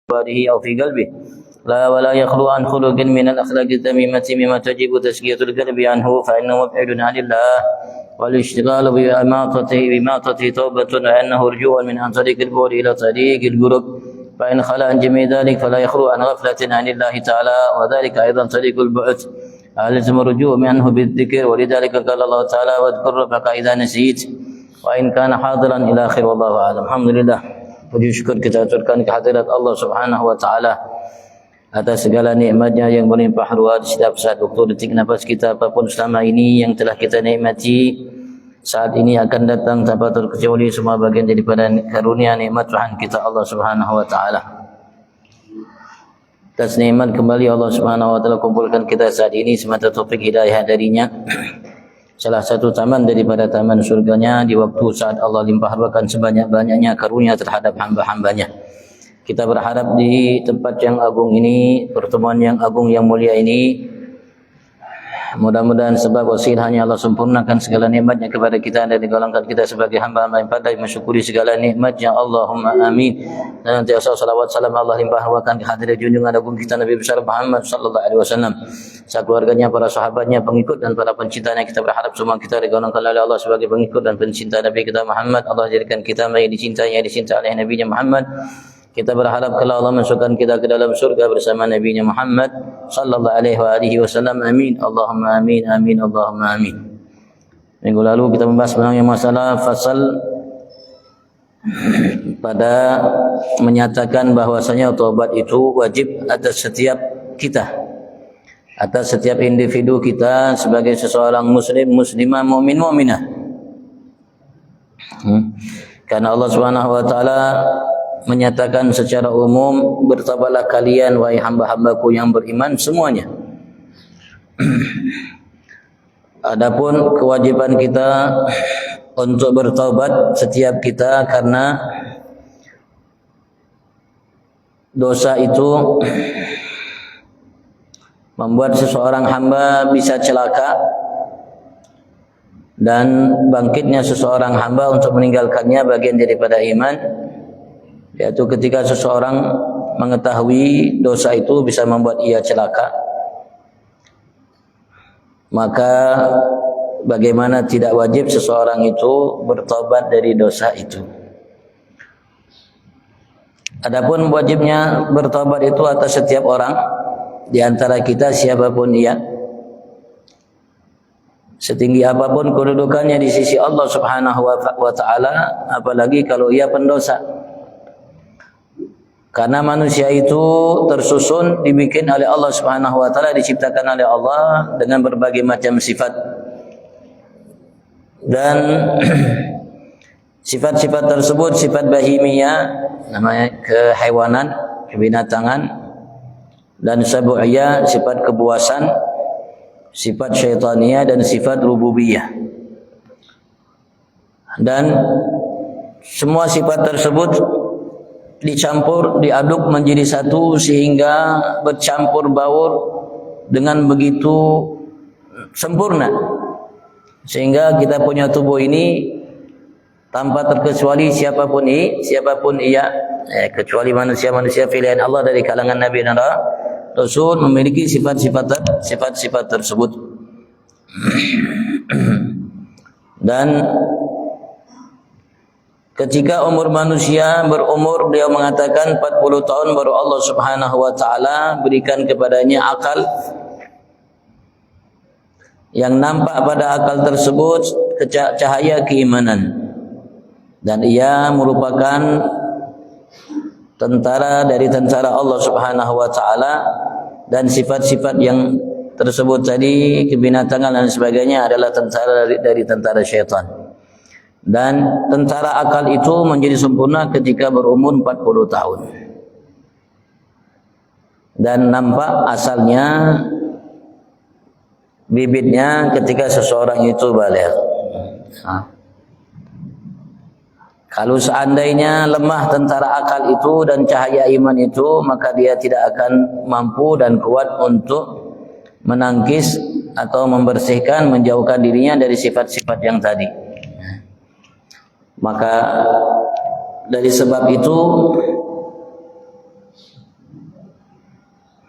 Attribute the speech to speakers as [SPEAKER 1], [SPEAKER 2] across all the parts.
[SPEAKER 1] جواره أو في قلبه لا ولا يخلو عن خلق من الأخلاق الذميمة مما تجب تزكية القلب عنه فإنه مبعد عن الله والاشتغال بإماطته توبة لأنه رجوع من عن طريق البعد إلى طريق القرب فإن خلا عن جميع ذلك فلا يخلو عن غفلة عن الله تعالى وذلك أيضا طريق البعد ألزم الرجوع منه بالذكر ولذلك قال الله تعالى واذكر ربك إذا نسيت وإن كان حاضرا إلى آخر والله أعلم. Alhamdulillah, puji syukur kita aturkan kehadirat Allah Subhanahu wa taala atas segala nikmatnya yang berlimpah ruah di setiap saat waktu detik nafas kita apapun selama ini yang telah kita nikmati saat ini akan datang tanpa terkecuali semua bagian daripada karunia nikmat Tuhan kita Allah Subhanahu wa taala. Atas nikmat kembali Allah Subhanahu wa taala kumpulkan kita saat ini semata taufik hidayah darinya. Salah satu taman daripada taman surganya di waktu saat Allah limpah ruahkan sebanyak-banyaknya karunia terhadap hamba-hambanya. Kita berharap di tempat yang agung ini, pertemuan yang agung yang mulia ini, mudah-mudahan sebab wasilahnya Allah sempurnakan segala nikmatnya kepada kita dan digolongkan kita sebagai hamba-hamba yang pandai mensyukuri segala nikmatnya. Allahumma amin. Dan nanti salawat salam Allah limpah ruahkan kehadiran junjungan agung kita Nabi besar Muhammad sallallahu alaihi wasallam, keluarganya, para sahabatnya, pengikut dan para pencintanya. Kita berharap semua kita digolongkan oleh Allah sebagai pengikut dan pencinta Nabi kita Muhammad. Allah jadikan kita yang dicintainya, dicintai oleh Nabi Muhammad. Kita berharap kalau Allah masukkan kita ke dalam surga bersama Nabi Muhammad sallallahu alaihi wasallam. Amin. Allahumma amin. Amin. Allahumma amin. Minggu lalu kita membahas mengenai masalah fasal pada menyatakan bahwasanya taubat itu wajib atas setiap kita, atas setiap individu kita sebagai seseorang muslim, muslimah, mukmin, mukminah. Karena Allah Subhanahu wa taala menyatakan secara umum, bertobatlah kalian wahai hamba-hambaku yang beriman semuanya. Adapun kewajiban kita untuk bertobat setiap kita karena dosa itu membuat seseorang hamba bisa celaka dan bangkitnya seseorang hamba untuk meninggalkannya bagian daripada iman, yaitu ketika seseorang mengetahui dosa itu bisa membuat ia celaka, maka bagaimana tidak wajib seseorang itu bertobat dari dosa itu. Adapun wajibnya bertobat itu atas setiap orang di antara kita siapapun ia, setinggi apapun kedudukannya di sisi Allah Subhanahu wa taala, apalagi kalau ia pendosa. Karena manusia itu tersusun, dibikin oleh Allah Subhanahu wa taala, diciptakan oleh Allah dengan berbagai macam sifat. Dan sifat-sifat tersebut sifat bahimiyah, namanya kehaiwanan, kebinatangan, dan sabu'iyah, sifat kebuasan, sifat syaitaniyah, dan sifat rububiyah. Dan semua sifat tersebut dicampur, diaduk menjadi satu sehingga bercampur baur dengan begitu sempurna, sehingga kita punya tubuh ini tanpa terkecuali siapapun ia, kecuali manusia-manusia pilihan Allah dari kalangan Nabi dan Rasul memiliki sifat-sifat tersebut. Dan ketika umur manusia berumur, dia mengatakan 40 tahun baru Allah Subhanahu wa taala berikan kepadanya akal, yang nampak pada akal tersebut cahaya keimanan, dan ia merupakan tentara dari tentara Allah Subhanahu wa taala, dan sifat-sifat yang tersebut tadi, kebinatangan dan sebagainya, adalah tentara dari tentara syaitan. Dan tentara akal itu menjadi sempurna ketika berumur 40 tahun. Dan nampak asalnya, bibitnya ketika seseorang itu baligh. Kalau seandainya lemah tentara akal itu dan cahaya iman itu, maka dia tidak akan mampu dan kuat untuk menangkis atau membersihkan, menjauhkan dirinya dari sifat-sifat yang tadi. Maka dari sebab itu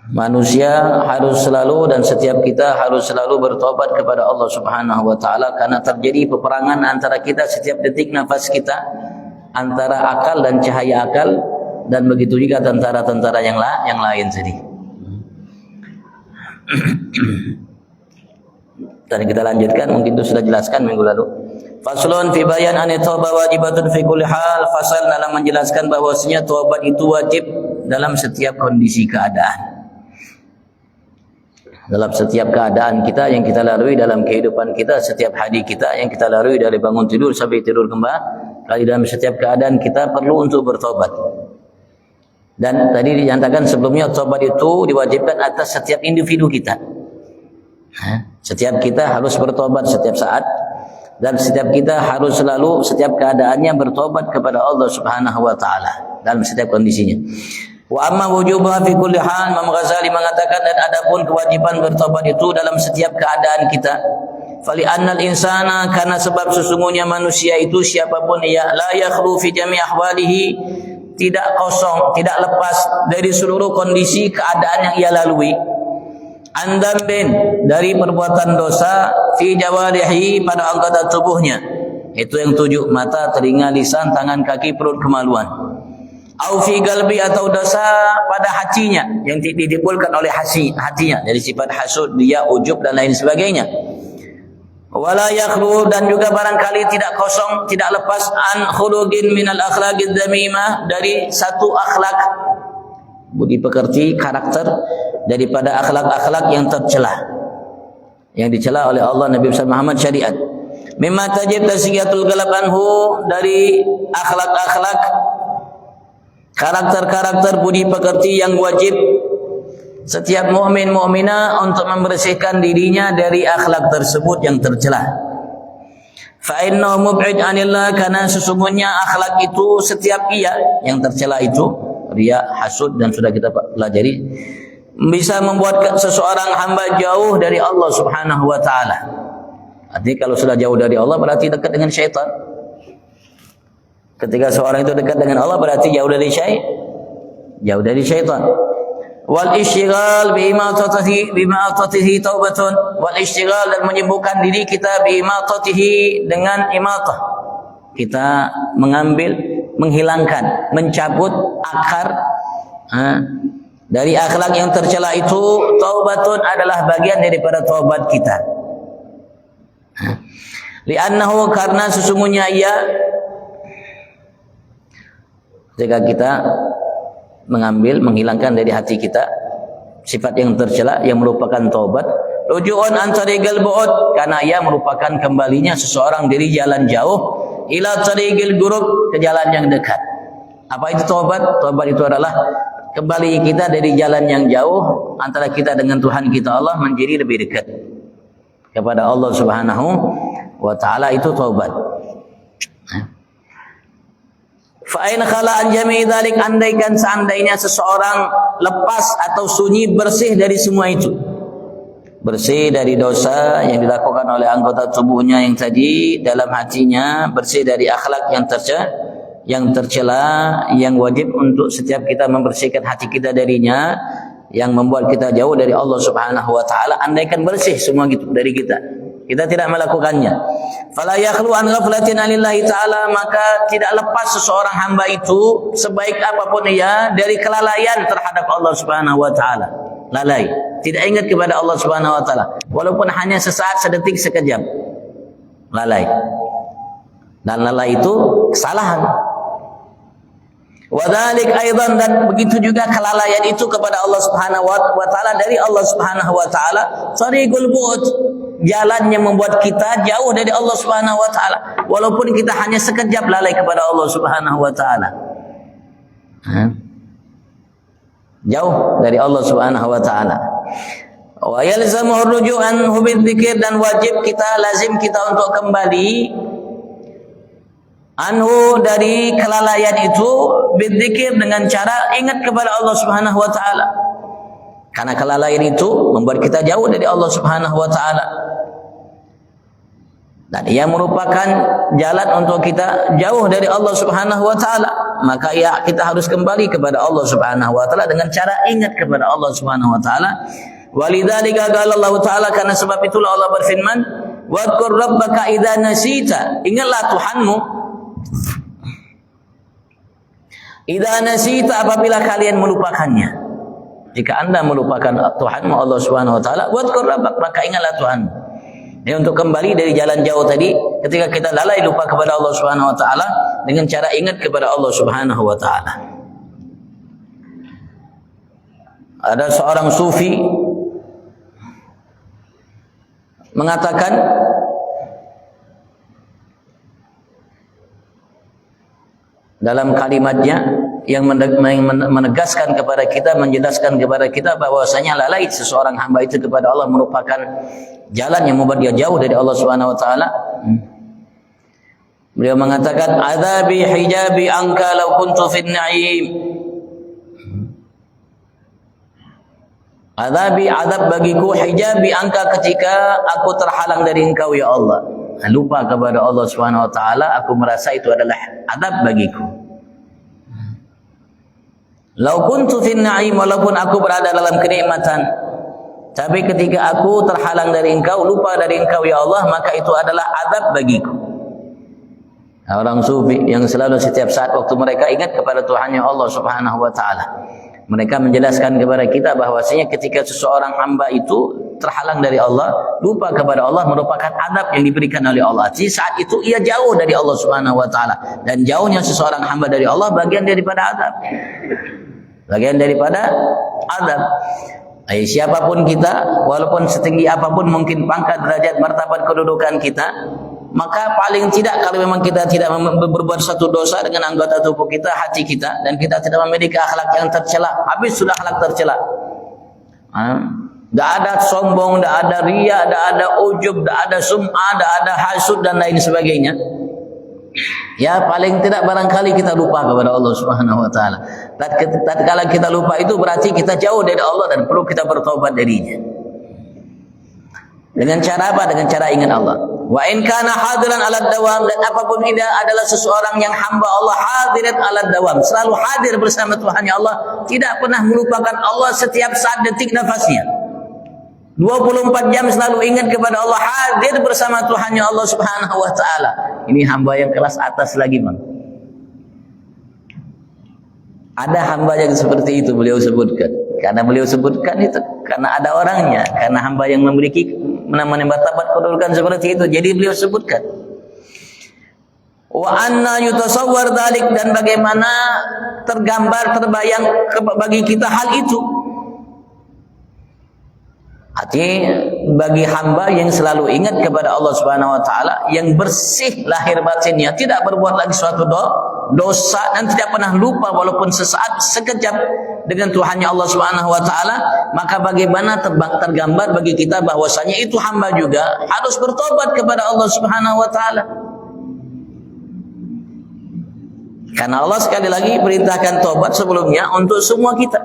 [SPEAKER 1] Manusia harus selalu dan setiap kita harus selalu bertobat kepada Allah Subhanahu wa taala karena terjadi peperangan antara kita setiap detik nafas kita, antara akal dan cahaya akal, dan begitu juga tentara-tentara yang lain tadi. Dan kita lanjutkan, mungkin itu sudah jelaskan minggu lalu. Faslun fi bayan an taubat wajibatun fi kulli hal. Fasal dalam menjelaskan bahwasanya taubat itu wajib dalam setiap kondisi keadaan. Dalam setiap keadaan kita yang kita lalui dalam kehidupan kita, setiap hari kita yang kita lalui dari bangun tidur sampai tidur kembali, dalam setiap keadaan kita perlu untuk bertobat. Dan tadi dinyatakan sebelumnya tobat itu diwajibkan atas setiap individu kita. Setiap kita harus bertobat setiap saat, dan setiap kita harus selalu setiap keadaannya bertobat kepada Allah Subhanahu wa taala dalam setiap kondisinya. Wa amma wujubuha fi kulli hal, Imam Ghazali mengatakan, dan adapun kewajiban bertobat itu dalam setiap keadaan kita. Fali annal insana, karena sebab sesungguhnya manusia itu siapapun ia, la yakhlu fi jami' ahwalihi, tidak kosong, tidak lepas dari seluruh kondisi keadaan yang ia lalui. Andambin, dari perbuatan dosa, fi jawarihi, pada anggota tubuhnya. Itu yang 7, mata, telinga, lisan, tangan, kaki, perut, kemaluan. Au fi galbi, atau dosa pada hatinya yang ditimbulkan oleh hatinya dari sifat hasud, dia, ujub dan lain sebagainya. Wala yakhlu, dan juga barangkali tidak kosong, tidak lepas an khulugin minal akhlaqid dzamimah, dari satu akhlak budi pekerti, karakter daripada akhlak-akhlak yang tercela, yang dicela oleh Allah, Nabi Muhammad, syariat. Mimma tajib tasyiatul qalb anhu, dari akhlak-akhlak, karakter-karakter budi pekerti yang wajib setiap mukmin mukminah untuk membersihkan dirinya dari akhlak tersebut yang tercela. Fa innahu mub'id 'anillah, karena sesungguhnya akhlak itu setiap ia yang tercela itu, riya, hasud, dan sudah kita pelajari, bisa membuat seseorang hamba jauh dari Allah Subhanahu wa taala. Artinya kalau sudah jauh dari Allah berarti dekat dengan syaitan. Ketika seorang itu dekat dengan Allah berarti jauh dari syaitan. Wal ishtighal bi imatatihi taubatun, wal ishtighal, dan menyibukkan diri kita bi imatatihi, dengan imatah, kita mengambil, menghilangkan, mencabut akar dari akhlak yang tercela itu. Taubatun adalah bagian daripada taubat kita. Li'annahu, karena sesungguhnya ia, jika kita mengambil, menghilangkan dari hati kita sifat yang tercela yang merupakan taubat, ruju'un an tariqil bu'ud, karena ia merupakan kembalinya seseorang dari jalan jauh, ila tariqil qurub, ke jalan yang dekat. Apa itu taubat? Taubat itu adalah kembali kita dari jalan yang jauh antara kita dengan Tuhan kita Allah menjadi lebih dekat kepada Allah Subhanahu wa taala, itu taubat. Fa'in khala an jami'i dzalik, andaikan seandainya seseorang lepas atau sunyi, bersih dari semua itu, bersih dari dosa yang dilakukan oleh anggota tubuhnya yang tadi, dalam hatinya bersih dari akhlak yang tercela, yang wajib untuk setiap kita membersihkan hati kita darinya, yang membuat kita jauh dari Allah Subhanahu wa taala. Andaikan bersih semua gitu dari kita tidak melakukannya, fala yakhlu an ghaflatin anillahi ta'ala, maka tidak lepas seseorang hamba itu sebaik apapun ia dari kelalaian terhadap Allah Subhanahu wa taala. Lalai, tidak ingat kepada Allah Subhanahu wa taala walaupun hanya sesaat, sedetik, sekejap. Lalai. Dan lalai itu kesalahan. Wadhalik aidan, dan begitu juga kelalaian itu kepada Allah Subhanahu wa taala, dari Allah Subhanahu wa taala, tariqul bu'd, jalan yang membuat kita jauh dari Allah Subhanahu wa taala walaupun kita hanya sekejap lalai kepada Allah Subhanahu wa taala. Jauh dari Allah Subhanahu wa taala. Wa yalzamu ruju'an bidzikir, dan wajib kita, lazim kita untuk kembali anhu, dari kelalaian itu, bidzikir, dengan cara ingat kepada Allah Subhanahu wa taala. Karena kelalaian itu membuat kita jauh dari Allah Subhanahu wa taala. Dan ia merupakan jalan untuk kita jauh dari Allah Subhanahu wa taala. maka ya kita harus kembali kepada Allah Subhanahu wa taala dengan cara ingat kepada Allah Subhanahu wa taala. Walidzalika qala Allah taala, karena sebab itulah Allah berfirman, wadhkur rabbaka idza nasita, ingatlah Tuhanmu idza nasita, apabila kalian melupakannya. Jika anda melupakan Tuhanmu Allah Subhanahu wa taala, wadhkur rabbak, maka ingatlah Tuhanmu. Ini untuk kembali dari jalan jauh tadi, ketika kita lalai lupa kepada Allah Subhanahu wa taala, dengan cara ingat kepada Allah Subhanahu wa taala. Ada seorang sufi mengatakan, dalam kalimatnya yang menegaskan kepada kita, menjelaskan kepada kita bahwasanya lalai seseorang hamba itu kepada Allah merupakan jalan yang membuat dia jauh dari Allah Subhanahu wa taala. Beliau mengatakan, "Adzabi hijabi anka law kuntu fin na'im." Adzabi, azab bagiku, hijabi angka, ketika aku terhalang dari engkau ya Allah. Lupa kepada Allah Subhanahu wa taala, aku merasa itu adalah azab bagiku. Lau kuntu fin na'im, walaupun aku berada dalam kenikmatan, tapi ketika aku terhalang dari engkau, lupa dari engkau ya Allah, maka itu adalah azab bagiku. Orang sufi yang selalu setiap saat waktu mereka ingat kepada Tuhannya Allah Subhanahu wa taala, mereka menjelaskan kepada kita bahwasanya ketika seseorang hamba itu terhalang dari Allah, lupa kepada Allah, merupakan adab yang diberikan oleh Allah. Jadi saat itu ia jauh dari Allah Subhanahu wa taala, dan jauhnya seseorang hamba dari Allah bagian daripada adab. Bagian daripada adab. Siapapun kita, walaupun setinggi apapun mungkin pangkat, derajat, martabat, kedudukan kita, maka paling tidak kalau memang kita tidak berbuat satu dosa dengan anggota tubuh kita, hati kita, dan kita tidak memiliki akhlak yang tercela, habis sudah akhlak tercela. Tidak ada sombong, tidak ada riya, tidak ada ujub, tidak ada sum'ah, tidak ada hasud dan lain sebagainya. Ya paling tidak barangkali kita lupa kepada Allah Subhanahu wa taala. Tatkala kita lupa itu berarti kita jauh dari Allah dan perlu kita bertobat darinya. Dengan cara apa? Dengan cara ingat Allah. Wa in kana hadiran 'ala dawam, dan apapun ini adalah seseorang yang hamba Allah hadirat 'ala dawam, selalu hadir bersama Tuhannya Allah, tidak pernah melupakan Allah setiap saat detik nafasnya. 24 jam selalu ingat kepada Allah, hadir bersama Tuhannya Allah Subhanahu wa taala. Ini hamba yang kelas atas lagi, Bang. Ada hamba yang seperti itu beliau sebutkan. Karena beliau sebutkan itu karena ada orangnya, karena hamba yang memiliki martabat kedudukan seperti itu, jadi beliau sebutkan. Wa anna yutasawwar dzalik, dan bagaimana tergambar, terbayang bagi kita hal itu. Artinya bagi hamba yang selalu ingat kepada Allah Subhanahu wa taala, yang bersih lahir batinnya, tidak berbuat lagi suatu dosa dan tidak pernah lupa walaupun sesaat sekejap dengan Tuhannya Allah Subhanahu wa taala, maka bagaimana tergambar bagi kita bahwasanya itu hamba juga harus bertobat kepada Allah Subhanahu wa taala. Karena Allah sekali lagi perintahkan tobat sebelumnya untuk semua kita.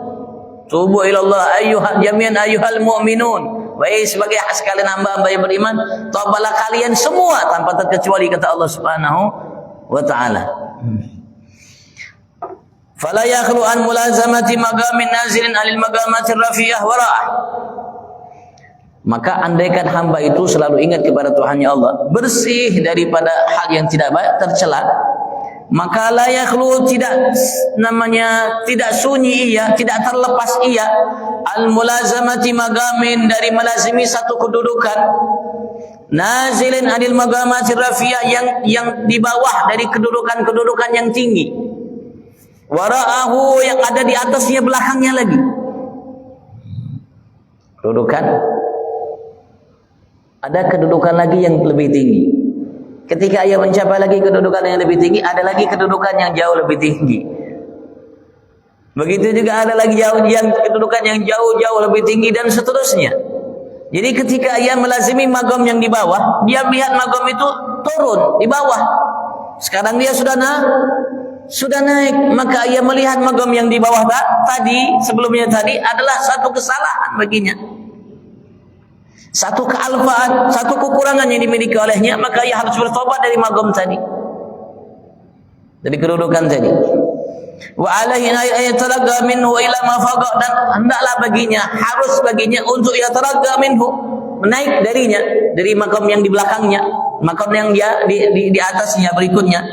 [SPEAKER 1] Tubu ilallah ayyuhal jami'an ayyuhal mu'minun. Wahai sebagai sekalian hamba-hamba yang beriman, tobatlah kalian semua tanpa terkecuali, kata Allah Subhanahu wa taala. Fala yakhlu an mulazamati maqamin nazilin alil maqamatir rafiyah wara'ah. Maka andaikan hamba itu selalu ingat kepada Tuhannya Allah, bersih daripada hal yang tidak baik, tercela, maka la yakhlu, tidak sunyi ia, tidak terlepas ia, al mulazamati maqamin, dari melazimi satu kedudukan, nazilin adil maqamatir rafiyah, yang di bawah dari kedudukan yang tinggi, wara'ahu, yang ada di atasnya, belakangnya lagi kedudukan, ada kedudukan lagi yang lebih tinggi. Ketika ia mencapai lagi kedudukan yang lebih tinggi, ada lagi kedudukan yang jauh lebih tinggi. Begitu juga ada lagi kedudukan yang jauh lebih tinggi, dan seterusnya. Jadi ketika ia melazimi magam yang di bawah, dia melihat magam itu turun di bawah. Sekarang dia sudah naik, maka ia melihat magam yang di bawah sebelumnya tadi adalah satu kesalahan baginya, satu kealfaan, satu kekurangan yang dimiliki olehnya, maka ia harus bertobat dari magam tadi, dari kedudukan tadi. Wa alaihi ayataragga minhu ila ma faqa, dan hendaklah baginya, harus baginya untuk yataragga minhu, menaik darinya, dari makam yang di belakangnya, makam yang dia di atasnya berikutnya,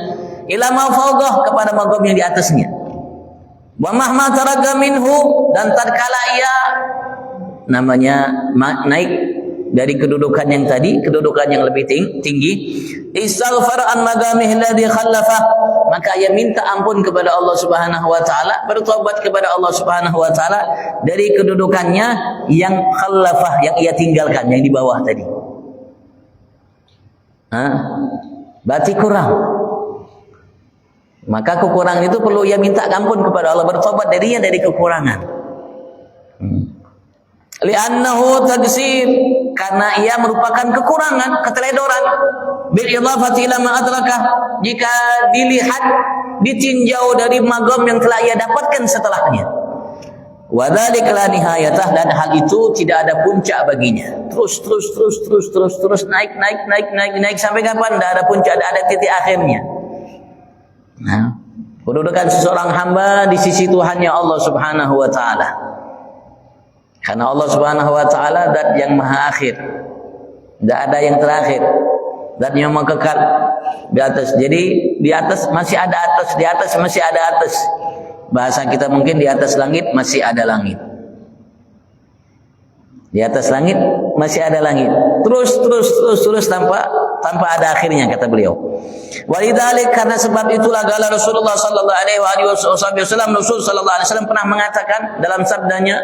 [SPEAKER 1] ila ma faqa, kepada makam yang di atasnya. Wa mahma taragga minhu, dan tatkala ia naik dari kedudukan yang tadi, kedudukan yang lebih tinggi, istaghfar an magamih alladhi khallafah, maka ia minta ampun kepada Allah Subhanahu wa taala, bertobat kepada Allah Subhanahu wa taala dari kedudukannya yang khallafah, yang ia tinggalkan, yang di bawah tadi. Berarti kurang. Maka kekurangan itu perlu ia minta ampun kepada Allah, bertobat darinya dari kekurangan. Li'annahu tagsir, karena ia merupakan kekurangan, keteledoran. Bil idhafati ila ma adrakah, jika dilihat, ditinjau dari magam yang telah ia dapatkan setelahnya. Wa dzalika la nihayatah, dan hal itu tidak ada puncak baginya. Terus naik sampai kapan? Tidak ada puncak, tidak ada titik akhirnya. Nah, kedudukan seseorang hamba di sisi Tuhannya Allah Subhanahu wa taala. Karena Allah Subhanahu wa taala zat yang maha akhir. Tidak ada yang terakhir. Zat yang maha kekal di atas. Jadi di atas masih ada atas, di atas masih ada atas. Bahasa kita mungkin di atas langit masih ada langit. Di atas langit masih ada langit. Terus tanpa ada akhirnya, kata beliau. Walidzalik, karena sebab itulah qala Rasulullah sallallahu alaihi wasallam, Rasul sallallahu alaihi wasallam pernah mengatakan dalam sabdanya,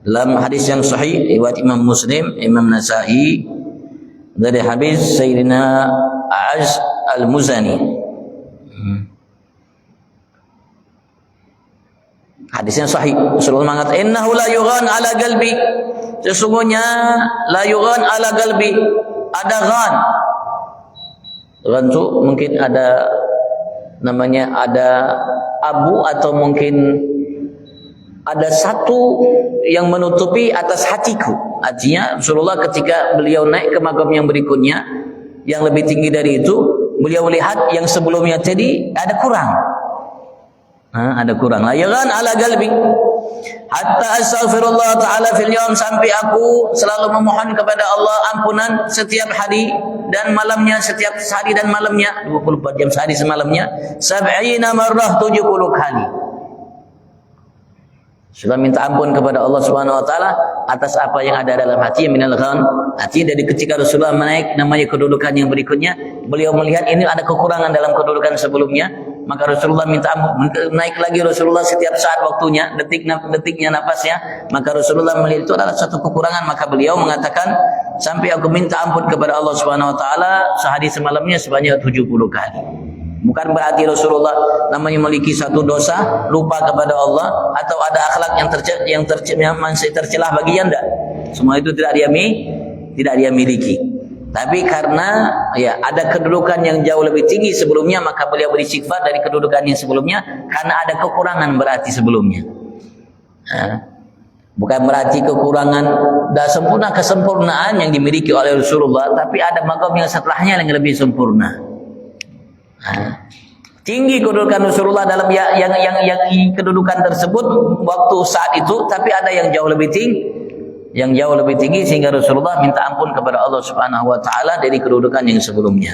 [SPEAKER 1] dalam hadis yang sahih riwayat Imam Muslim, Imam Nasa'i, dari hadis Sayyidina A'az Al-Muzani. Hadisnya sahih. Rasulullah mengatakan, "Innahu la yughan ala qalbi." Sesungguhnya la yughan ala qalbi, ada ghan. Ghan itu mungkin ada namanya, ada abu, atau mungkin ada satu yang menutupi atas hatiku. Artinya Rasulullah ketika beliau naik ke makam yang berikutnya, yang lebih tinggi dari itu, beliau melihat yang sebelumnya tadi ada kurang. Ada kurang. La yaghan ala qalbi hatta astaghfirullah ta'ala fil yawm, sampai aku selalu memohon kepada Allah ampunan setiap hari dan malamnya, setiap hari dan malamnya, 24 jam sehari semalamnya, 70 marrah, 70 kali. Sudah minta ampun kepada Allah Subhanahu wa taala atas apa yang ada dalam hati, minal ghan. Artinya dari ketika Rasulullah menaik namanya kedudukan yang berikutnya, beliau melihat ini ada kekurangan dalam kedudukan sebelumnya, maka Rasulullah minta ampun. Naik lagi Rasulullah setiap saat waktunya, detiknya napasnya, maka Rasulullah melihat itu adalah satu kekurangan, maka beliau mengatakan, sampai aku minta ampun kepada Allah Subhanahu wa taala sehari semalamnya sebanyak 70 kali. Bukan berarti Rasulullah namanya memiliki satu dosa, lupa kepada Allah, atau ada akhlak yang masih tercelah baginya, enggak. Semua itu tidak dia miliki. Tapi karena ada kedudukan yang jauh lebih tinggi sebelumnya, maka beliau beristighfar dari kedudukan yang sebelumnya, karena ada kekurangan berarti sebelumnya. Bukan berarti kekurangan dan sempurna, kesempurnaan yang dimiliki oleh Rasulullah, tapi ada makam yang setelahnya yang lebih sempurna. Tinggi kedudukan Rasulullah dalam yang kedudukan tersebut waktu saat itu, tapi ada yang jauh lebih tinggi, sehingga Rasulullah minta ampun kepada Allah Subhanahu wa taala dari kedudukan yang sebelumnya.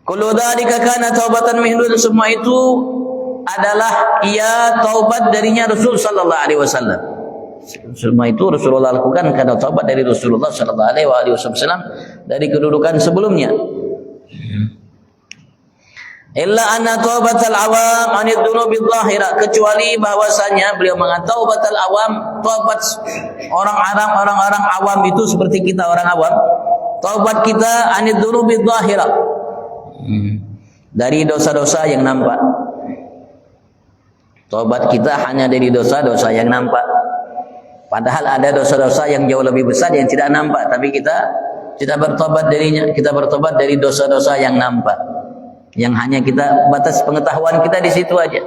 [SPEAKER 1] Kullu dzalika kana taubatan minhu, semua itu adalah taubat darinya Rasul sallallahu alaihi wasallam. Semua itu Rasulullah lakukan karena taubat dari Rasulullah sallallahu alaihi wasallam dari kedudukan sebelumnya. Illa anna taubatal awam anid dunubi dhahira, kecuali bahwasanya beliau mengatakan taubatal awam, taubat orang-orang awam itu seperti kita orang awam, taubat kita anid dunubi dhahira, dari dosa-dosa yang nampak. Taubat kita hanya dari dosa-dosa yang nampak. Padahal ada dosa-dosa yang jauh lebih besar yang tidak nampak, tapi kita bertobat darinya. Kita bertobat dari dosa-dosa yang nampak, yang hanya kita batas pengetahuan kita di situ aja.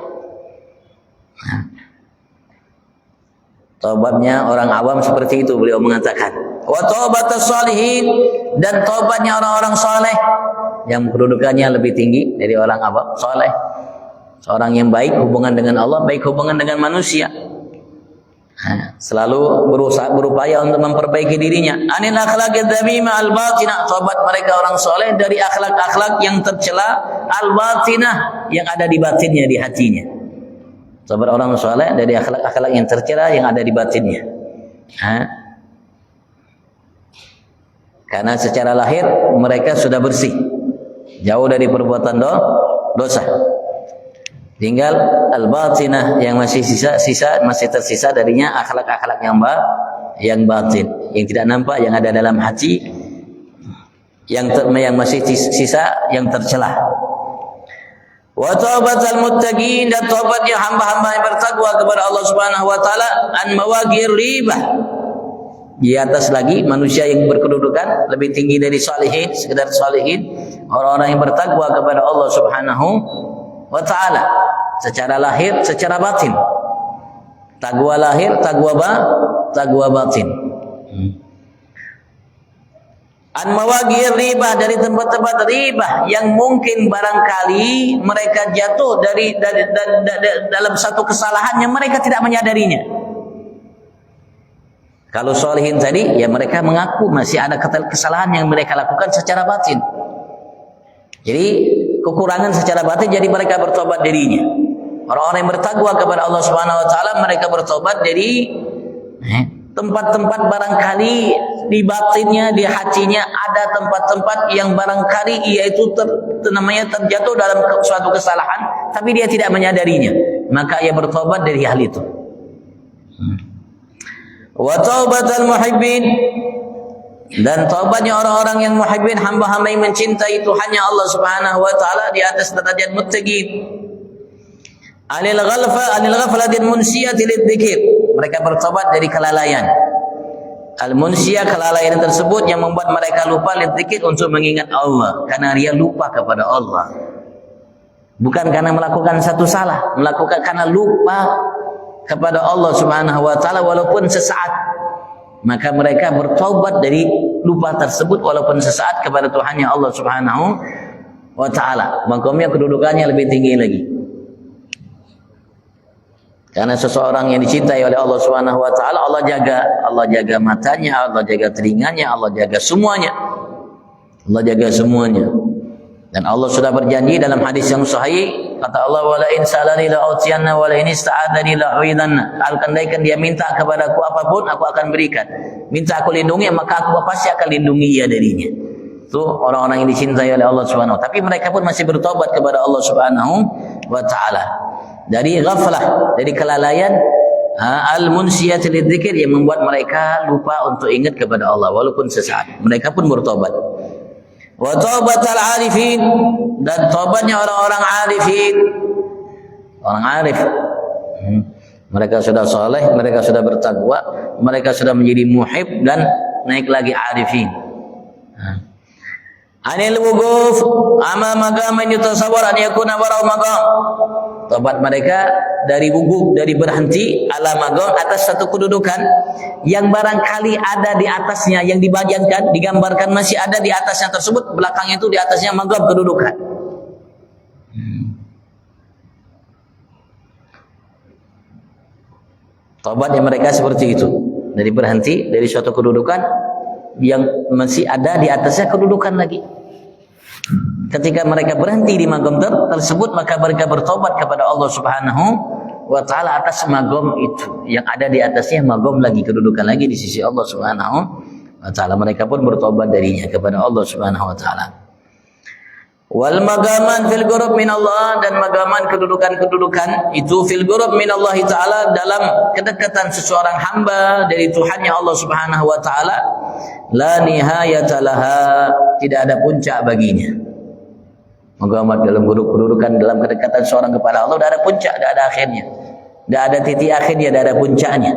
[SPEAKER 1] Taubatnya orang awam seperti itu, beliau mengatakan. Wa taubatus shalihin, dan taubatnya orang-orang saleh yang kedudukannya lebih tinggi dari orang awam, saleh. Seorang yang baik hubungan dengan Allah, baik hubungan dengan manusia. Selalu berupaya untuk memperbaiki dirinya. Anil akhlaqid dzamimah al-batinah, tobat mereka orang soleh dari akhlak-akhlak yang tercela, al-batinah, yang ada di batinnya, di hatinya. Tobat orang soleh dari akhlak-akhlak yang tercela yang ada di batinnya. Karena secara lahir mereka sudah bersih, jauh dari perbuatan dosa. Tinggal al-batinah yang masih masih tersisa darinya akhlak-akhlak yang batin, yang tidak nampak, yang ada dalam hati, yang masih sisa yang tercelah. Wa taubatul muttaqin, dan taubatnya hamba-hamba yang bertakwa kepada Allah Subhanahu wa taala, an mawagir ribah. Di atas lagi manusia yang berkedudukan lebih tinggi dari salihin, sekedar salihin, orang-orang yang bertakwa kepada Allah Subhanahu wa taala secara lahir, secara batin. Takwa lahir, takwa batin. An mawagir ribah, dari tempat-tempat ribah yang mungkin barangkali mereka jatuh dari dalam satu kesalahan yang mereka tidak menyadarinya. Kalau solihin tadi, ya mereka mengaku masih ada kesalahan yang mereka lakukan secara batin. Jadi kekurangan secara batin, jadi mereka bertobat darinya. Orang-orang yang bertakwa kepada Allah Subhanahu wa taala, mereka bertobat dari tempat-tempat barangkali di batinnya, di hatinya ada tempat-tempat yang barangkali yaitu terjatuh dalam suatu kesalahan, tapi dia tidak menyadarinya. Maka ia bertobat dari hal itu. Wa taubatul muhibbin, dan taubatnya orang-orang yang muhibbin, hamba-hamba yang mencintai Tuhannya Allah Subhanahu wa taala di atas derajat muttaqin. Anil ghaflatin munsiyati lidzikir, mereka bertobat dari kelalaian. Al-munsiyah, kelalaian tersebut yang membuat mereka lupa lidzikir, untuk mengingat Allah, karena dia lupa kepada Allah. Bukan karena melakukan satu salah, melakukan karena lupa kepada Allah Subhanahu wa taala walaupun sesaat. Maka mereka bertobat dari lupa tersebut walaupun sesaat kepada Tuhannya Allah Subhanahu wa taala. Makamnya, kedudukannya lebih tinggi lagi. Karena seseorang yang dicintai oleh Allah Subhanahu wa taala, Allah jaga matanya, Allah jaga telinganya, Allah jaga semuanya. Allah jaga semuanya. Dan Allah sudah berjanji dalam hadis yang sahih, kata Allah, wala in salani la utiyanna wala in ista'adani la uidanna. Andaikan dia minta kepadaku apapun, aku akan berikan. Minta aku lindungi, maka aku pasti akan lindungi ia darinya. Itu orang-orang yang dicintai oleh Allah Subhanahu wa taala. Tapi mereka pun masih bertobat kepada Allah Subhanahu wa taala dari ghaflah, dari kelalaian, al-munsiyat lidzikir, yang membuat mereka lupa untuk ingat kepada Allah walaupun sesaat. Mereka pun bertobat. Wa taubatul arifin, dan taubatnya orang-orang arifin. Orang arif, mereka sudah soleh, mereka sudah bertakwa, mereka sudah menjadi muhib dan naik lagi arifin. Anil wuguf amama man yutasawwar an yakuna warau maqam. Tobat mereka dari wuguf, dari berhenti ala maqam, atas satu kedudukan yang barangkali ada di atasnya, yang dibayangkan, digambarkan masih ada di atasnya tersebut, belakangnya itu di atasnya maqam, kedudukan. Tobatnya mereka seperti itu, dari berhenti dari suatu kedudukan yang masih ada di atasnya kedudukan lagi. Ketika mereka berhenti di magom tersebut, maka mereka bertobat kepada Allah Subhanahu wa taala atas magom itu, yang ada di atasnya magom lagi, kedudukan lagi di sisi Allah Subhanahu wa taala. Mereka pun bertobat darinya kepada Allah Subhanahu wa taala. Wal magaman fil ghurub min Allah, dan magaman kedudukan-kedudukan itu fil ghurub min Allah taala, dalam kedekatan seseorang hamba dari Tuhannya Allah Subhanahu wa taala, la nihayata laha, tidak ada puncak baginya. Magaman dalam kedudukan, dalam kedekatan seorang kepada Allah, tidak ada puncak, tidak ada akhirnya, tidak ada titik akhirnya, tidak ada puncaknya.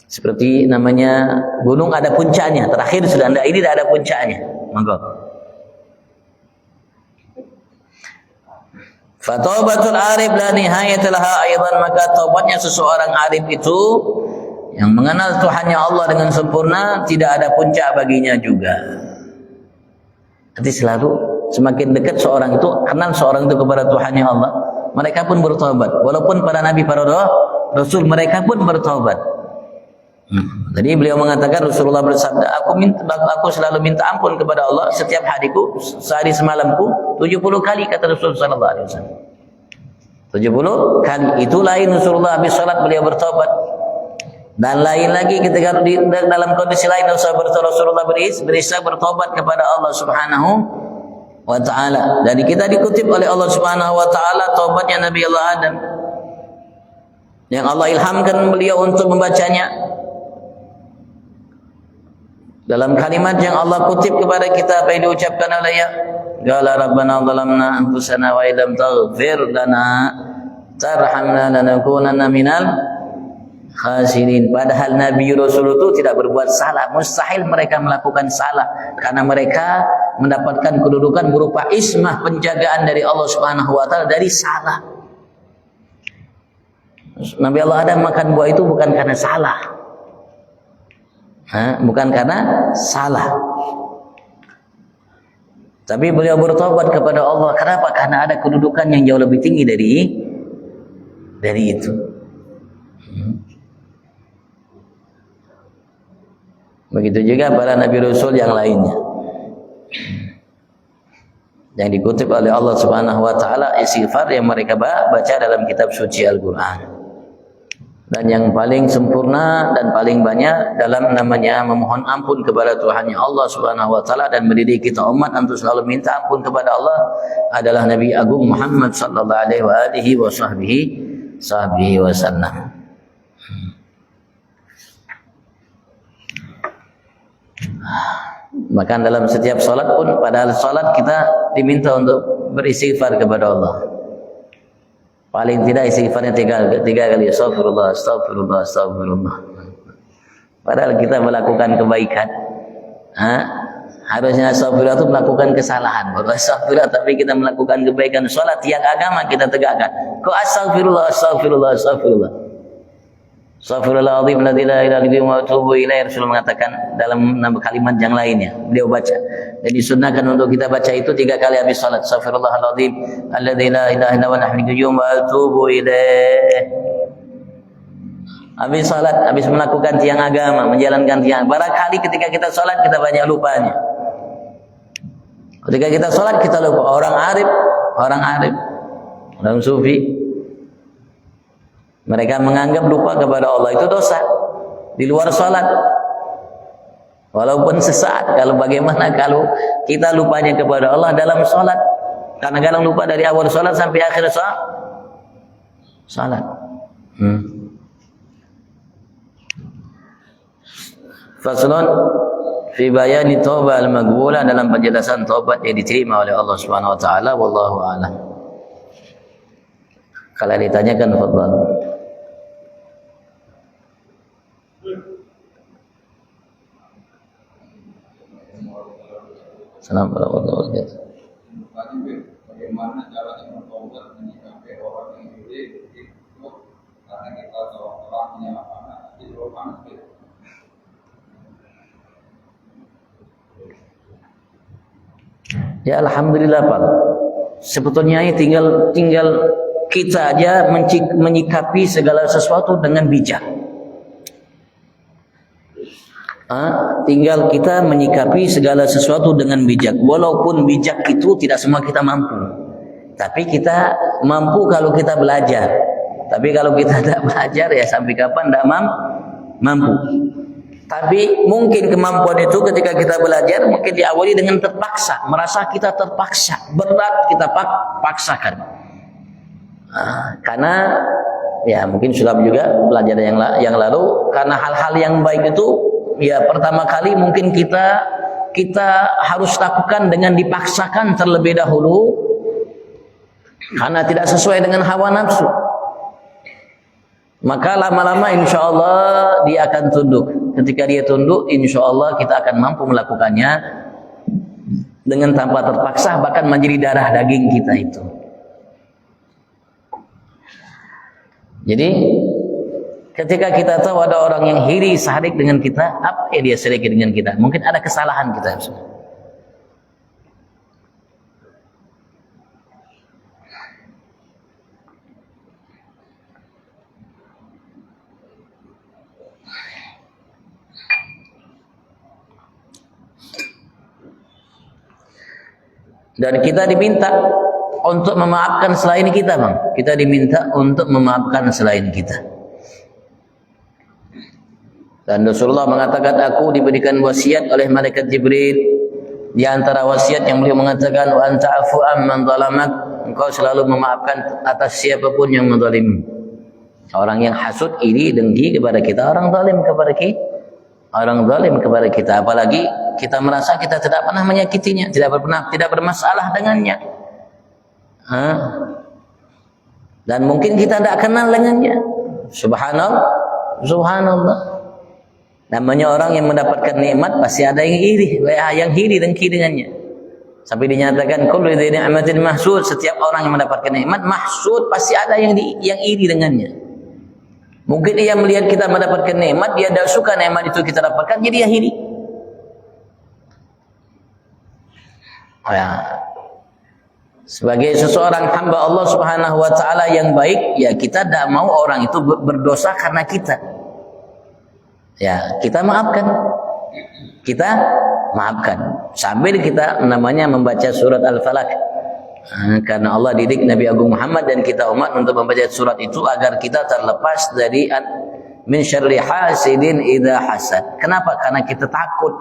[SPEAKER 1] Seperti namanya gunung ada puncaknya, terakhir sudah tidak, ini tidak ada puncaknya. Monggo. Fataubatul arif la nihayata laha aidan, maka taubatnya seseorang arif itu yang mengenal Tuhannya Allah dengan sempurna, tidak ada puncak baginya juga. Nanti selalu semakin dekat seorang itu, kenal seorang itu kepada Tuhannya Allah, mereka pun bertobat. Walaupun para nabi, para rasul, mereka pun bertobat. Jadi beliau mengatakan, Rasulullah bersabda, aku selalu minta ampun kepada Allah setiap hariku, sehari semalamku 70 kali, kata Rasulullah sallallahu alaihi wasallam. 70 kali. Itu lain Rasulullah habis salat beliau bertobat. Dan lain lagi ketika dalam kondisi lain Rasulullah berisah bertobat kepada Allah Subhanahu wa taala. Jadi kita dikutip oleh Allah Subhanahu wa taala taubatnya Nabi Allah Adam, yang Allah ilhamkan beliau untuk membacanya. Dalam kalimat yang Allah kutip kepada kita, apa yang diucapkan olehnya, qala rabbana zalamna anfusana wa illam taghfir lana tarhamna lanakunanna minal khasirin. Padahal Nabi Rasul itu tidak berbuat salah, mustahil mereka melakukan salah, karena mereka mendapatkan kedudukan berupa ismah, penjagaan dari Allah Subhanahu wa taala dari salah. Nabi Allah Adam makan buah itu bukan karena salah. Bukan karena salah, tapi beliau bertobat kepada Allah. Kenapa? Karena ada kedudukan yang jauh lebih tinggi dari itu. Begitu juga para nabi rasul yang lainnya, yang dikutip oleh Allah Subhanahu wa taala istighfar yang mereka baca dalam kitab suci Al-Qur'an. Dan yang paling sempurna dan paling banyak dalam namanya memohon ampun kepada Tuhannya Allah Subhanahu wa taala dan mendidik kita umat untuk selalu minta ampun kepada Allah adalah Nabi Agung Muhammad sallallahu alaihi wasallam. Bahkan dalam setiap salat pun, padahal salat kita diminta untuk beristighfar kepada Allah. Paling tidak istighfarnya tiga kali, astagfirullah, astagfirullah, astagfirullah. Padahal kita melakukan kebaikan. Harusnya astagfirullah itu melakukan kesalahan. Baru astagfirullah tapi kita melakukan kebaikan. Salat tiang agama kita tegakkan. Kok astagfirullah, astagfirullah, astagfirullah. Astaghfirullahaladzim la ilaha illa huwa wa atubu ilaih. Rasul mengatakan dalam kalimat yang lainnya, beliau baca. Dan disunnahkan untuk kita baca itu 3 kali habis salat. Astaghfirullahaladzim alladzi la ilaha illa huwa al-hayyul qayyum wa atubu ilaih. Habis salat, habis melakukan tiang agama, menjalankan tiang. Barangkali ketika kita salat kita banyak lupanya. Ketika kita salat kita lupa. Orang arif, orang sufi, mereka menganggap lupa kepada Allah itu dosa di luar salat, walaupun sesaat. Kalau bagaimana kalau kita lupanya kepada Allah dalam salat? Karena kadang lupa dari awal salat sampai akhir salat. Faslun fi bayani taubah al-maqbulah, dalam penjelasan taubat yang diterima oleh Allah Subhanahu wa taala. Wallahu a'lam. Kalau ditanyakan, fadhal. Assalamualaikum warahmatullahi wabarakatuh. Bagaimana cara bertobat menyikapi orang yang jujur itu, karena kita orangnya apa itu panas gitu. Ya alhamdulillah Pak. Sebetulnya ini tinggal kita aja menyikapi segala sesuatu dengan bijak. Tinggal kita menyikapi segala sesuatu dengan bijak. Walaupun bijak itu tidak semua kita mampu, tapi kita mampu kalau kita belajar. Tapi kalau kita tidak belajar, ya sampai kapan tidak mampu. Tapi mungkin kemampuan itu ketika kita belajar mungkin diawali dengan terpaksa, merasa kita terpaksa, berat kita paksakan. Karena ya mungkin sudah juga belajar yang lalu, karena hal-hal yang baik itu ya pertama kali mungkin kita harus lakukan dengan dipaksakan terlebih dahulu, karena tidak sesuai dengan hawa nafsu. Maka lama-lama insya Allah dia akan tunduk. Ketika dia tunduk, insya Allah kita akan mampu melakukannya dengan tanpa terpaksa, bahkan menjadi darah daging kita itu. Jadi ketika kita tahu ada orang yang iri syirik dengan kita, apa yang dia syirik dengan kita? Mungkin ada kesalahan kita. Dan kita diminta untuk memaafkan selain kita, Bang. Kita diminta untuk memaafkan selain kita. Dan Rasulullah mengatakan, aku diberikan wasiat oleh malaikat Jibril. Di antara wasiat yang beliau mengatakan, wa anta afu amman zalamak, engkau selalu memaafkan atas siapapun yang menzalimi. Orang yang hasud, iri, dengki kepada kita, orang zalim kepada kita, orang zalim kepada kita. Apalagi kita merasa kita tidak pernah menyakitinya, tidak bermasalah dengannya. Dan mungkin kita tidak kenal dengannya. Subhanallah. Namanya orang yang mendapatkan nikmat pasti ada yang iri, yang dengki dengannya. Sampai dinyatakan kullu dzi ni'matin mahsud, setiap orang yang mendapatkan nikmat mahsud, pasti ada yang iri dengannya. Mungkin dia melihat kita mendapatkan nikmat, dia tidak suka nikmat itu kita dapatkan, jadi dia iri. Sebagai seseorang hamba Allah Subhanahu wa taala yang baik, ya kita tidak mau orang itu berdosa karena kita. Ya, kita maafkan. Kita maafkan. Sambil kita namanya membaca surat Al-Falaq. Karena Allah didik Nabi Agung Muhammad dan kita umat untuk membaca surat itu agar kita terlepas dari min syarri hasidin idza hasad. Kenapa? Karena kita takut,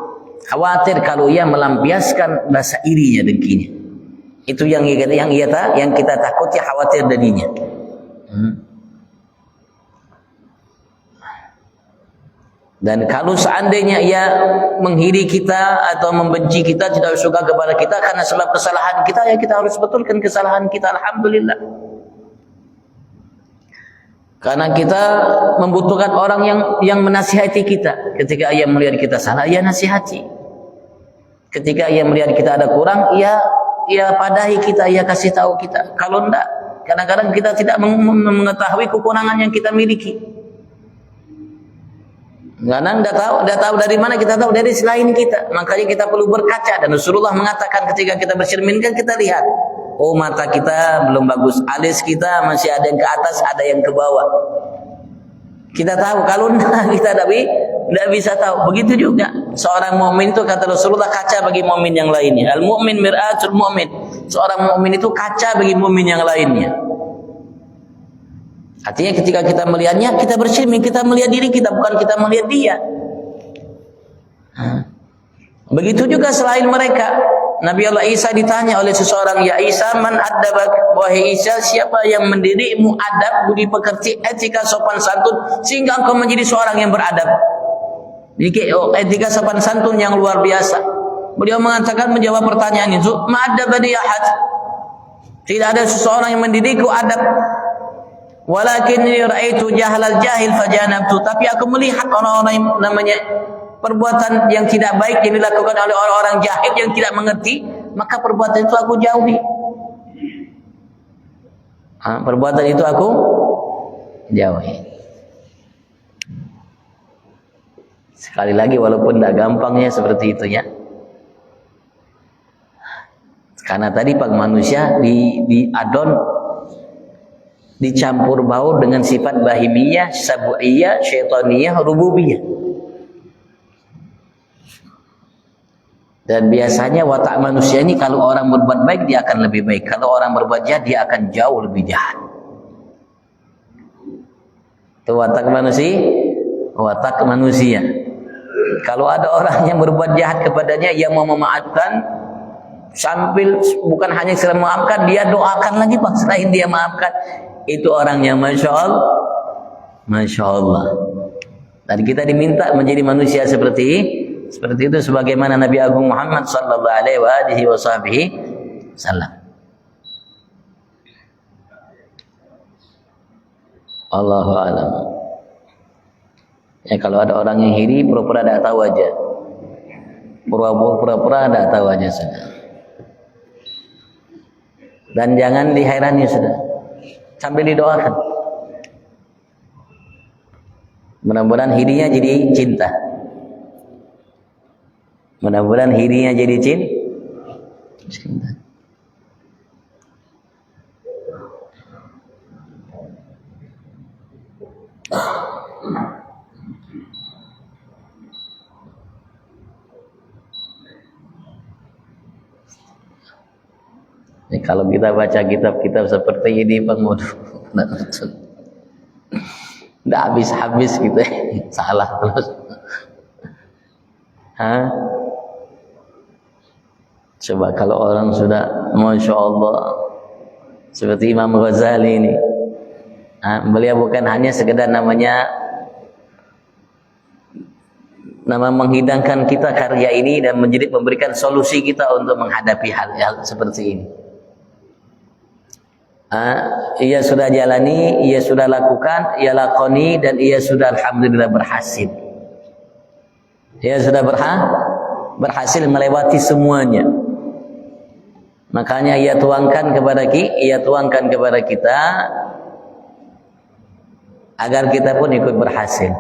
[SPEAKER 1] khawatir kalau ia melampiaskan rasa irinya, dengkinya. Itu yang kita takuti, khawatir darinya. Dan kalau seandainya ia menghiri kita atau membenci kita, tidak suka kepada kita karena sebab kesalahan kita, ya kita harus betulkan kesalahan kita. Alhamdulillah. Karena kita membutuhkan orang yang menasihati kita. Ketika ia melihat kita salah, ia nasihati. Ketika ia melihat kita ada kurang, ia padahi kita, ia kasih tahu kita. Kalau enggak, kadang-kadang kita tidak mengetahui kekurangan yang kita miliki. Kadang tidak tahu dari mana, kita tahu dari selain kita. Makanya kita perlu berkaca. Dan Rasulullah mengatakan ketika kita bercermin kan kita lihat, oh mata kita belum bagus, alis kita masih ada yang ke atas, ada yang ke bawah. Kita tahu, kalau kita tidak bisa tahu. Begitu juga seorang mukmin itu, kata Rasulullah, kaca bagi mukmin yang lainnya. Al mukmin mir'atul mukmin. Seorang mukmin itu kaca bagi mukmin yang lainnya. Artinya ketika kita melihatnya, kita bercermin, kita melihat diri kita, bukan kita melihat dia. Begitu juga selain mereka. Nabi Allah Isa ditanya oleh seseorang, ya Isa, man adabak, wahai Isa, siapa yang mendidikmu adab, budi pekerti, etika, sopan santun, sehingga engkau menjadi seorang yang beradab. Jadi etika sopan santun yang luar biasa. Beliau mengatakan, menjawab pertanyaan itu, ma adabani ahad, tidak ada seseorang yang mendidikku adab. Walakinni ra'aitu jahlal jahil fajanabtu, tapi aku melihat orang-orang yang namanya perbuatan yang tidak baik yang dilakukan oleh orang-orang jahil yang tidak mengerti, maka perbuatan itu aku jauhi. Perbuatan itu aku jauhi. Sekali lagi, walaupun tidak gampangnya seperti itu ya. Karena tadi Pak manusia diadon, dicampur baur dengan sifat bahimiyah, sabu'iyah, syaitaniyah, rububiyah. Dan biasanya watak manusia ini, kalau orang berbuat baik dia akan lebih baik, kalau orang berbuat jahat dia akan jauh lebih jahat. Itu watak manusia. Kalau ada orang yang berbuat jahat kepadanya, ia mau memaafkan, sambil bukan hanya sekedar memaafkan, dia doakan lagi Pak selain dia maafkan. Itu orang yang Masya Allah. Dan kita diminta menjadi manusia seperti itu, sebagaimana Nabi Agung Muhammad sallallahu alaihi wasallam. Allahu a'lam. Ya, kalau ada orang yang iri, pura-pura tidak tahu aja. Pura-pura tidak tahu aja sudah. Dan jangan diheirani sudah. Sambil didoakan. Mudah-mudahan hirinya jadi cinta. Mudah-mudahan hirinya jadi cinta. Kalau kita baca kitab-kitab seperti ini Bang, tidak habis-habis gitu. Salah terus. Coba kalau orang sudah Masya Allah seperti Imam Ghazali ini, beliau bukan hanya sekedar nama menghidangkan kita karya ini dan memberikan solusi kita untuk menghadapi hal-hal seperti ini. Ia sudah jalani, ia sudah lakukan, ia lakoni, dan ia sudah alhamdulillah berhasil. Ia sudah berhasil melewati semuanya. Makanya ia tuangkan kepada kita agar kita pun ikut berhasil.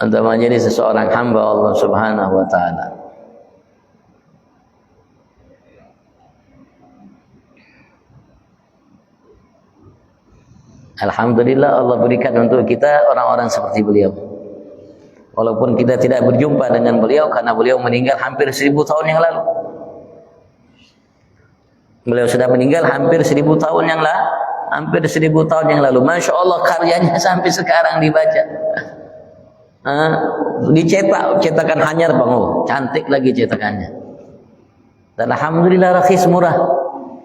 [SPEAKER 1] Untuk menjadi seseorang hamba Allah Subhanahu wa taala. Alhamdulillah Allah berikan untuk kita orang-orang seperti beliau. Walaupun kita tidak berjumpa dengan beliau karena beliau meninggal hampir 1000 tahun yang lalu. Beliau sudah meninggal hampir 1000 tahun yang lalu. Hampir 1000 tahun yang lalu. Masya Allah karyanya sampai sekarang dibaca. Dicetak, cetakan Hanyar Bang, cantik lagi cetakannya. Dan alhamdulillah rakhis, murah.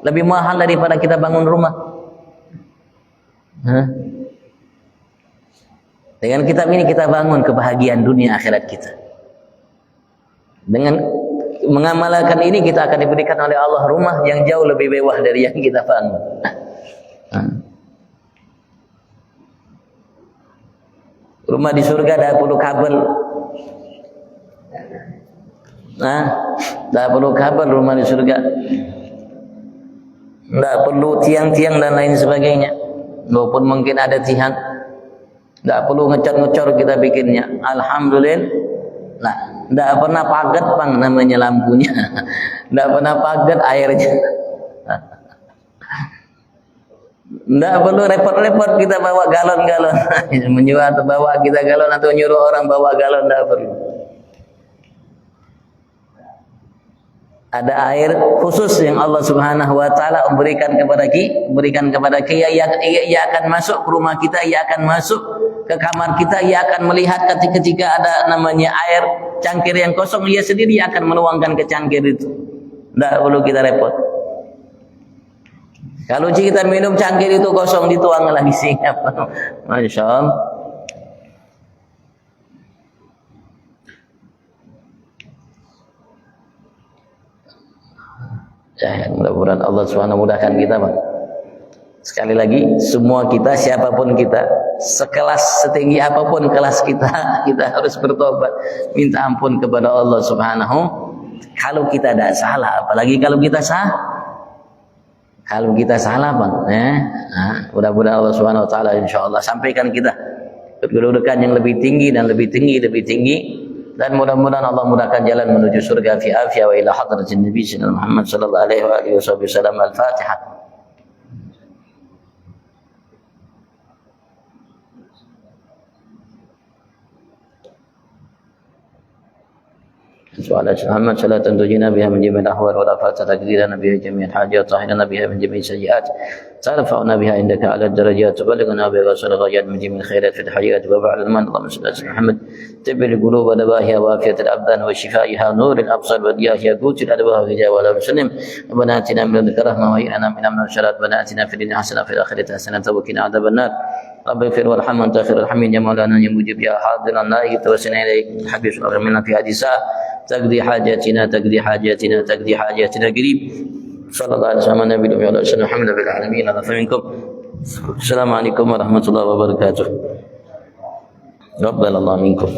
[SPEAKER 1] Lebih mahal daripada kita bangun rumah. Dengan kitab ini kita bangun kebahagiaan dunia akhirat kita. Dengan mengamalkan ini kita akan diberikan oleh Allah rumah yang jauh lebih mewah dari yang kita bangun. Rumah di surga dah perlu kabel. Dah perlu kabel rumah di surga. Dah perlu tiang-tiang dan lain sebagainya. Walaupun mungkin ada tiang, dah perlu ngecor-ngecor kita bikinnya. Alhamdulillah. Nah, dah pernah pagat Bang namanya lampunya. Dah pernah pagat airnya. Tidak perlu repot-repot kita bawa galon-galon. Menyuruh atau bawa kita galon atau nyuruh orang bawa galon, tidak perlu. Ada air khusus yang Allah Subhanahu wa taala berikan kepada kita, ia akan masuk ke rumah kita, ia akan masuk ke kamar kita, ia akan melihat ketika ada namanya air cangkir yang kosong, ia sendiri akan menuangkan ke cangkir itu. Tidak perlu kita repot. Kalau kita minum cangkir itu kosong, dituang lagi siap. Masya Allah. Ya, mudah-mudahan Allah SWT mudahkan kita, Pak. Sekali lagi, semua kita, siapapun kita, sekelas, setinggi apapun kelas kita, kita harus bertobat, minta ampun kepada Allah Subhanahu. Kalau kita tidak salah, apalagi kalau kita salah. Kalau kita salah Bang, mudah-mudahan Allah Subhanahu wa taala insyaallah sampaikan kita kedudukan yang lebih tinggi dan lebih tinggi dan mudah-mudahan Allah mudahkan jalan menuju surga fi afiyah wa ila hadratin Nabi sallallahu Muhammad sallallahu alaihi wa alihi wasallam. Al-Fatihah. وعلى محمد صلاة تنجينا بها من جميع الأحوال والآفات تقديرنا بها جميع الحاجات طهرنا بها من جميع السيئات ترفعنا بها عندك على الدرجات تبلغنا بها غسل الغايات من جميع الخيرات في الحياة وبعد المن. اللهم صل على محمد طب القلوب ودوائها وعافية الأبدان وشفائها نور الأبصار وضيائها قوت الألباب والرجاء ولا مسلم. ربنا آتنا من لدنك رحمة وهيئ لنا من أمرنا رشدا. ربنا آتنا في الدنيا حسنة وفي الآخرة حسنة وقنا عذاب النار. رب اغفر وارحم وأنت خير الراحمين. يا مولانا يا مجيب يا حاضرا لا توسلنا إليك حبيب الأمر منا في هذه الساعة تقضي حاجاتنا قريب. صلى الله عليه وسلم النبي وعلى آله محمد بالعالمين. عفوا منكم. السلام عليكم ورحمة الله وبركاته. ربنا الله منكم.